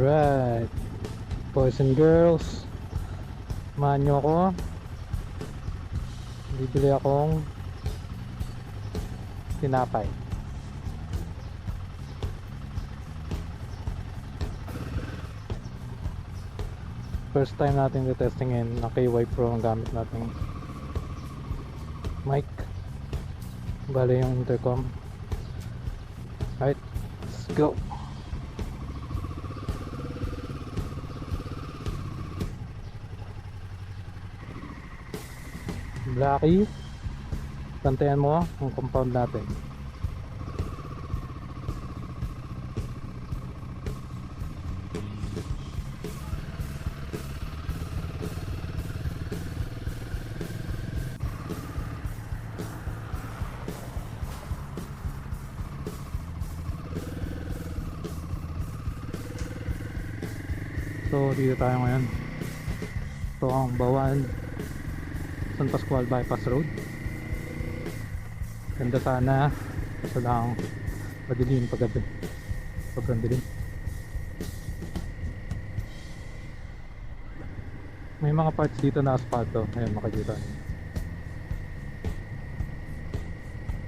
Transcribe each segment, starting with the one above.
Alright, boys and girls, samahan nyo ako. Bibili akong tinapay. First time natin testingin na KY Pro ang gamit natin mic. Bale yung intercom. Alright, let's go. Blackie, tantayan mo ang compound natin. So dito tayo ngayon. Ito ang Bawan San Pascual Bypass Road. Ganda sana, kaso lang madilim paggabi. Sobrang dilim. May mga parts dito na asfalto. Ayan, makikita niyo.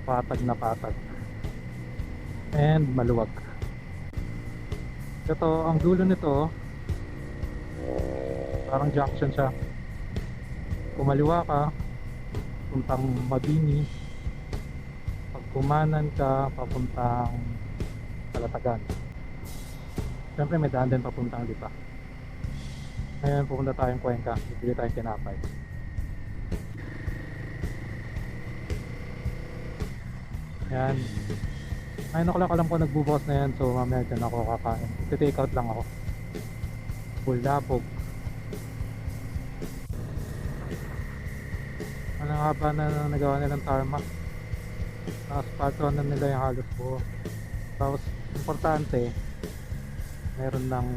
Patag na patag. And maluwag. Ito, ang dulo nito parang junction siya. Kumaliwa ka papuntang Mabini, pag kumanan ka papuntang Kalatagan. Siyempre may daan din papuntang Lipa. Ngayon pupunta tayong Cuenca, bibili tayong tinapay. Yan, 9 o'clock alam ko nagbubukas na yan, so mamaya dyan ako kakain. Take out lang ako. Bulabog. Ano nga ba na nagawa nilang tarmac? Asfalto na nila yung halos po. Tapos importante, meron ng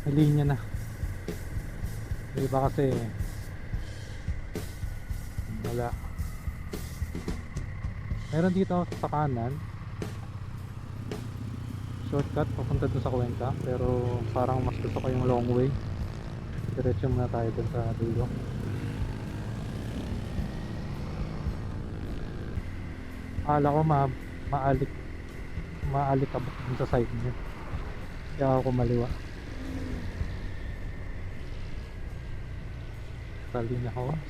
may linya na. Iba kasi wala. Meron dito sa kanan shortcut papunta dun sa Cuenca, pero parang mas gusto ko yung long way. Diretso muna tayo dun sa dulo. Akala ko maalik ka dun sa side niya, kaya ako kumaliwa. Salina House,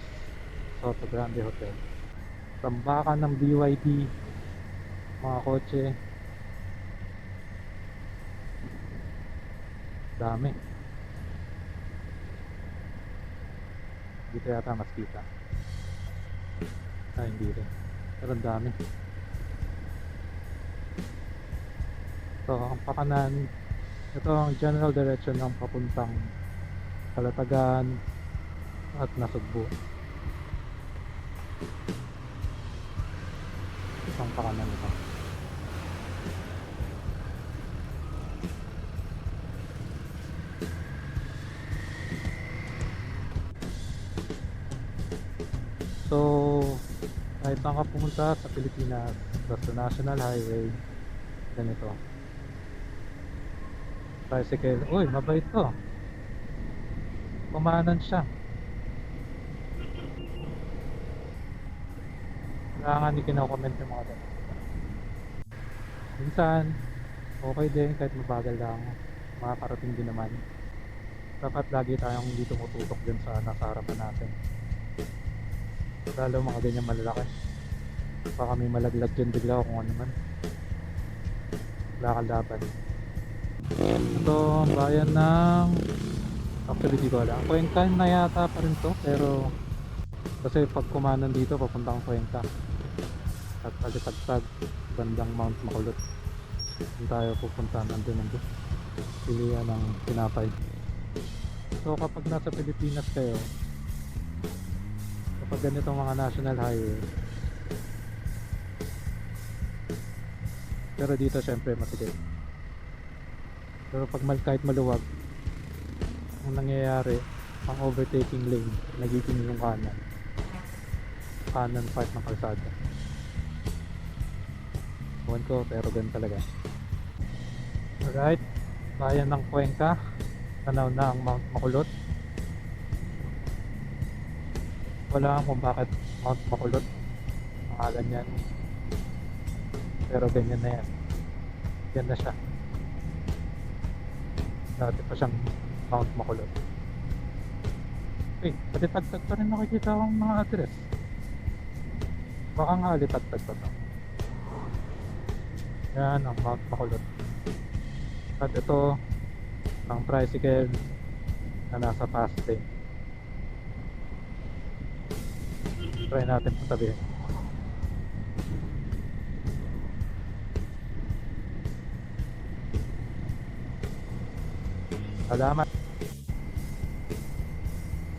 Soto Grande Hotel. Tambakan ng BYD, mga kotse, dami. Dito yata mas kita. Hindi rin, pero dami. Ito ang pakanan. Ito ang general direction ng papuntang Kalatagan at Nasugbu. Ito ang pakanan ito. So kahit saan ka pumunta sa Pilipinas, basta National Highway, ganito. Tricycle, uy mabait to, kumanan siya. Kailangan i-comment yung mga ganito. Minsan okay din kahit mabagal lang, makakarating din naman. Dapat lagi tayong hindi tumututok dyan sa nasa harapan natin, lalo mga ganyan malalaki. Baka may malaglag dyan bigla o kung ano man, wala kang laban. Ito ang bayan ng, actually di ko alam, Cuenca na yata pa rin to, pero kasi pag kumanan dito papuntang Cuenca at Alitagtag bandang Mount Makulot, doon tayo pupunta. Nandun pilihan ng tinapay. So kapag nasa Pilipinas kayo, kapag ganitong mga national highway, pero dito syempre masikip, pero pag kahit maluwag, ang nangyayari, ang overtaking lane nagiging yung kanan part ng kalsada. Ewan ko, pero ganun talaga. Alright, bayan ng Cuenca, tanaw na ang Mount Makulot. Wala kung bakit Mount Makulot pangalan yan, pero ganyan na yan, yan na siya. Dati pa siyang Mount Makulot. Alitagtag pa rin nakikita akong mga address. Baka nga alitagtag pa to. Yan ang Mount Makulot. At ito ang tricycle na nasa fast lane. Try natin patabihin. Salamat.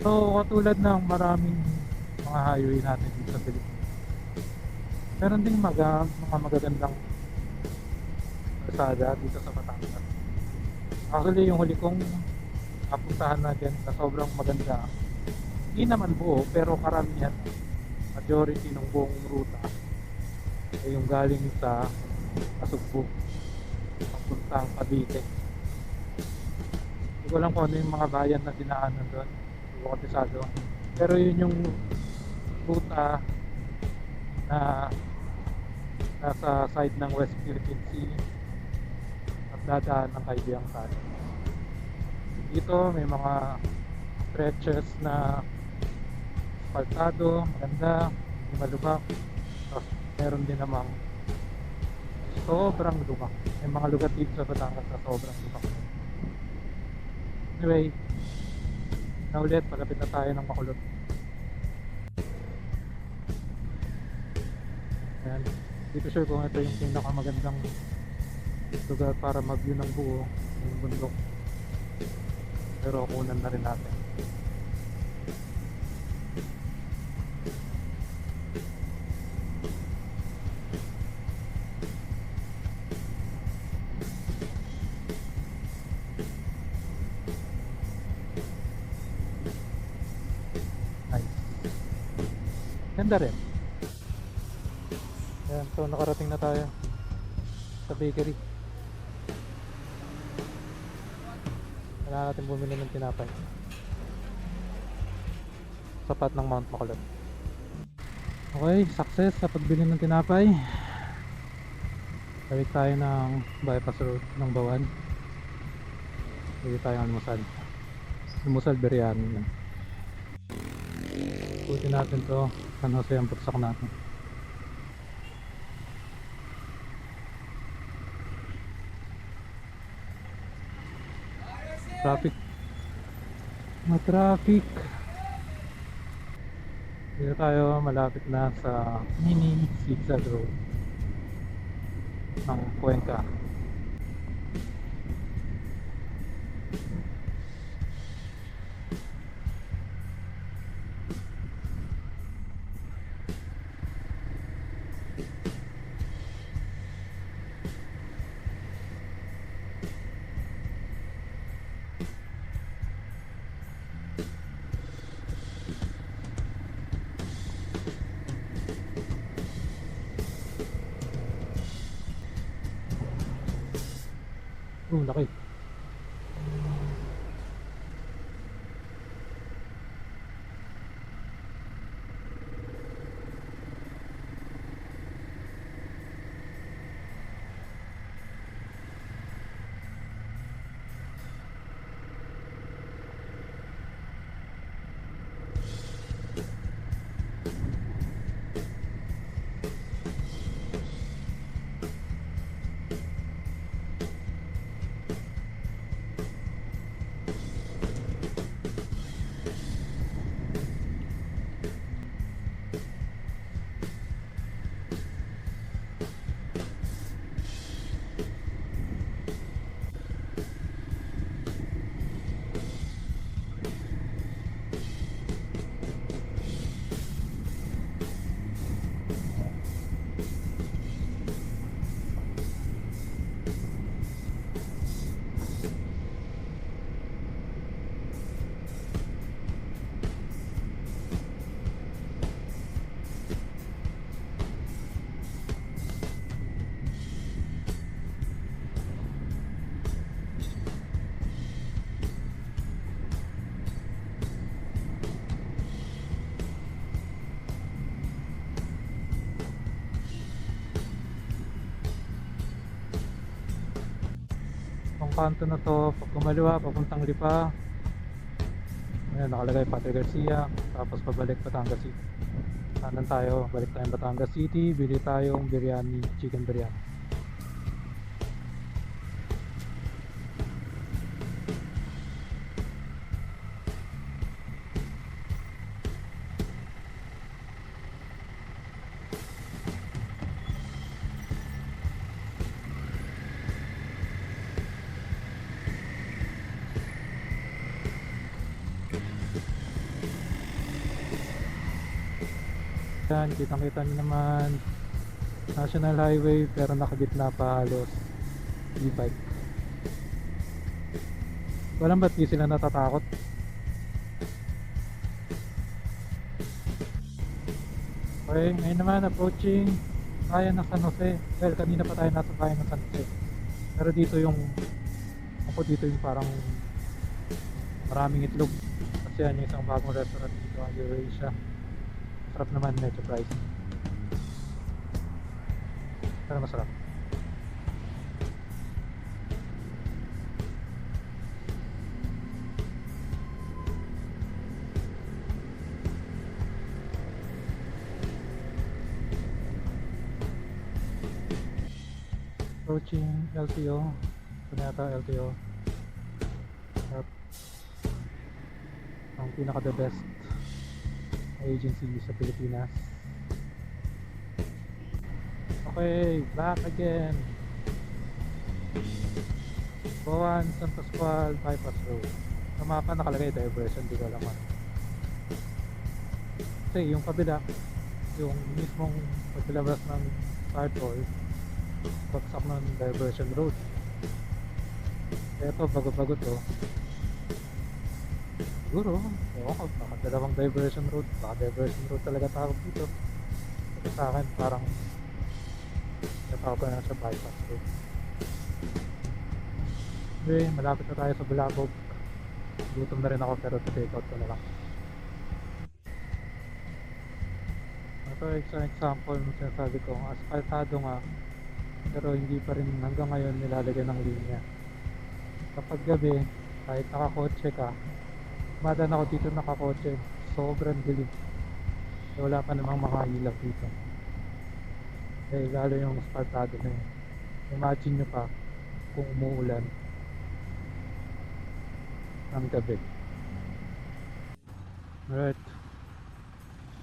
So katulad ng maraming mga highway natin dito sa Pilipinas, meron ding mga magagandang kalsada dito sa Batangas. Actually yung huli kong napuntahan na dyan na sobrang maganda, hindi naman buo pero karamihan, majority ng buong ruta ay yung galing sa Asugbo papuntang Cavite. Hindi ko lang kung ano yung mga bayan na dinaanan doon, kabisado, pero yun yung ruta na nasa side ng West Philippine Sea at dadaan ng Kaibiyang Sala. Dito may mga stretches na asfaltado, maganda, hindi malubak. Tapos meron din namang sobrang lubak. May mga lugar dito sa Batangas na sobrang lubak. Anyway, na ulit, palapit na tayo ng Makulot. Ayan, dito sure kung ito yung pinakamagandang lugar para mag-view ng buo yung bundok, pero kunan na rin natin. Nice, ganda rin. Ayan, so nakarating na tayo sa bakery. Kailangan natin bumili ng tinapay. Sapat ng Mount Makulot. Okay, success sa pagbili ng tinapay. Balik tayo ng bypass road ng Bawan. Bili tayo ng almusal. Almusal biryani. Putin natin to. San Jose ang pagsak natin. Traffic, traffic. Dito tayo, malapit na sa mini zigzag road ng Cuenca. Laki. kanto na to, pag kumaliwa papuntang Lipa, ayan nakalagay Patria Garcia, tapos pabalik Batangas City. Kanan tayo, balik tayong Batangas City, bili tayong biryani, chicken biryani. Yan, kitang kita nyo naman National Highway pero nakagitna pa halos e-bike. Walang ba't di sila natatakot? Okay, ngayon naman approaching bayan ng San Jose. Well, kanina pa tayo nasa bayan ng San Jose, pero dito yung parang maraming itlog kasi yan yung isang bagong restaurant dito, ang Eurasia. Sarap naman, medyo pricey pero masarap. Approaching LTO. Ito na yata LTO. At ang pinaka the best agency sa Pilipinas. Okay, back again. Buwan, San Pascual, Bypass Road. Sa mapa nakalagay diversion, di ko alam ano. Kasi yung kabila, yung mismong paglalabas ng Sartol, bagsak ng diversion road. Eto, bago-bago to. Siguro, ewan ko, baka dalawang diversion road. Baka diversion road talaga tawag dito. Kasi sa akin, parang natawag ko na sa bypass road. Okay, malapit na tayo sa Bulabog. Gutom na rin ako pero take out ko na lang. Ito isang example ng sinasabi ko, asfaltado nga pero hindi pa rin hanggang ngayon nilalagyan ng linya. Kapag gabi, kahit nakakotse ka, madan ako dito nakakotse, sobrang dilim. Wala pa namang mga ilaw dito. Eh lalo yung asfaltado na yun. Imagine nyo pa kung umuulan ng gabi. Alright,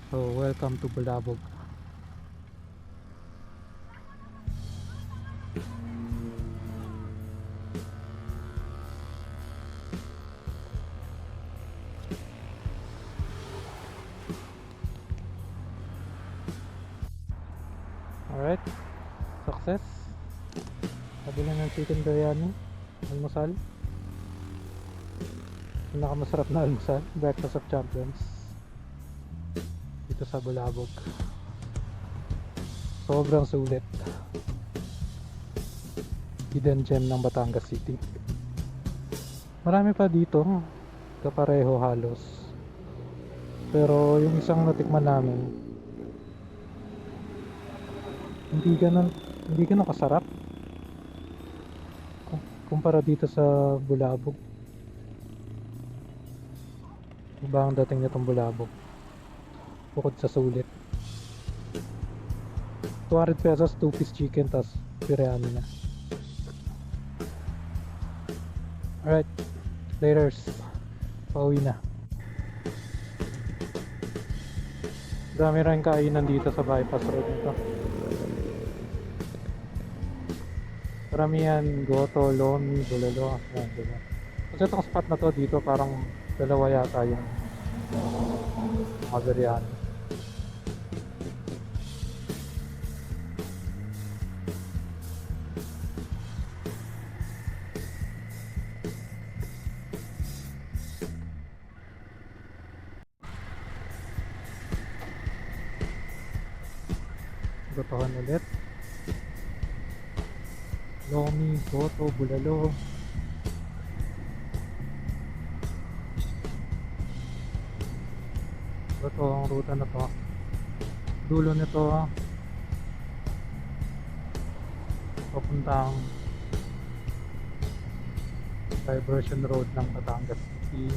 so welcome to Bulabog. Alright, success. Kabila ng chicken biryani, almusal. Pinakamasarap na almusal, breakfast of champions dito sa Bulabog. Sobrang sulit. Hidden gem ng Batangas City. Marami pa dito, kapareho halos. Pero yung isang natikman namin, hindi ganun kasarap kumpara dito sa Bulabog. Iba ang dating nitong Bulabog bukod sa sulit. 200 pesos 2 piece chicken tas biryani na. Alright, laters, pauwi na. Dami rin kainan dito sa bypass road nito. Karamihan, goto, lomi, bulalo. Yan, diba? Kasi itong spot na to dito parang dalawa yata yung mga biryani. Gotohan ulit. Lomi, goto, bulalo. Ito ang ruta na to. Dulo nito papuntang diversion road ng Batangas City,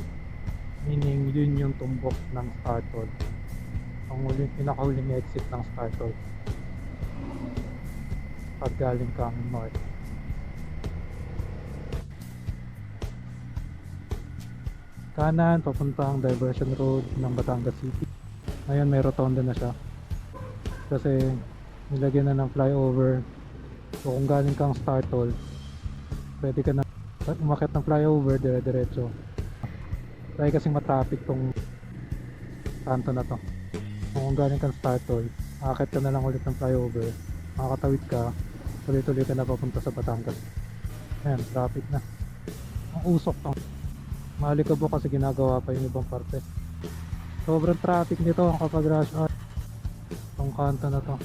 meaning yun yung tumbok ng Startol, ang pinakahuling exit ng Startol pag galing kang north. Kanan papuntang diversion road ng Batangas City. Ngayon may rotonda na siya kasi nilagyan na ng flyover. So kung galing kang Startol, pwede ka na umakyat ng flyover dire-diretso. Dahil kasing matraffic tong kanto na to. Kung galing kang Startol, aakyat ka na lang ulit ng flyover, makakatawid ka, tuloy-tuloy ka na papunta sa Batangas. Ayan, traffic na. Ang usok to. Malikabok kasi ginagawa pa yung ibang parte. Sobrang traffic nito kapag rush hour tong kanto na to.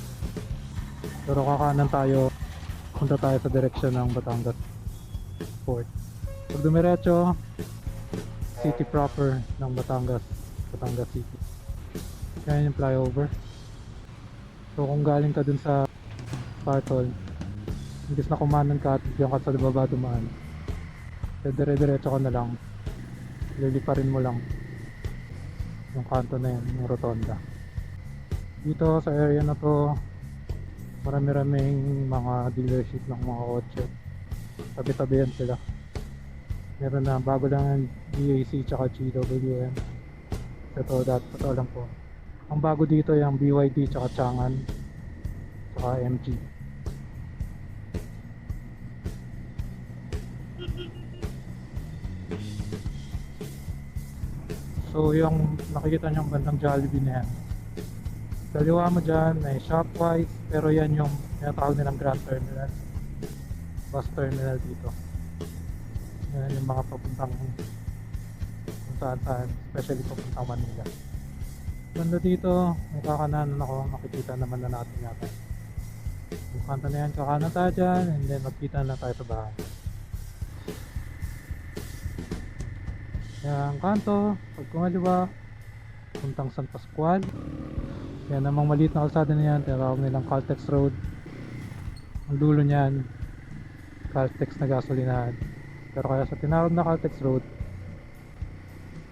Pero kakanan tayo, punta tayo sa direksyon ng Batangas Port. Pag dumiretso, city proper ng Batangas City. Yan yung flyover. So kung galing ka dun sa Startol, imbis na kumanan ka at diyan ka sa baba dumaan, dire-diretso ka na lang, liliparin mo lang yung kanto na yun, yung rotonda. Dito sa area na to, marami-raming mga dealership ng mga kotse. Tabi-tabihan sila. Meron na bago lang ang GAC tsaka GWM. Ito lang po. Ang bago dito yung BYD tsaka Changan tsaka MG. So yung nakikita nyo bandang Jollibee na yan, kaliwa mo dyan may Shopwise, pero yan yung tinatawag nilang Grand Terminal, bus terminal dito. Yan yung mga papuntang kung saan, especially papuntang Manila. Banda dito may kakanan ako, makikita naman na natin yata yung kanto na yan. Kakanan tayo dyan and then magkita na tayo sa bahay. Yan kanto, pag kumaliwa puntang San Pascual. Yan namang maliit na kalsada na yan, tinatawag nilang Caltex Road. Ang dulo niyan Caltex na gasolinahan. Pero kaya sa tinawag na Caltex Road,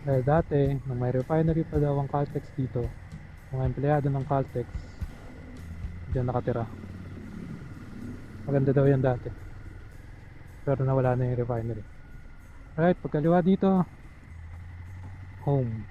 dahil dati nung may refinery pa daw ang Caltex dito, mga empleyado ng Caltex diyan nakatira. Maganda daw yan dati, pero nawala na yung refinery. Alright, pagkaliwa dito, home.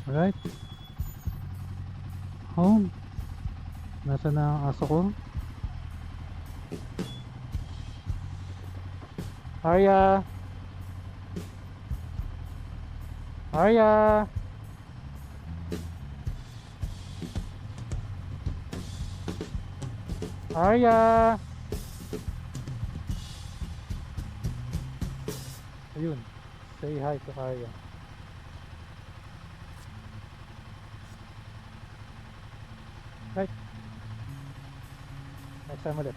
Alright, home. Nasa na ang aso ko? Arya! Arya! Arya! Ayun, say hi to Arya. Right, next time ulit.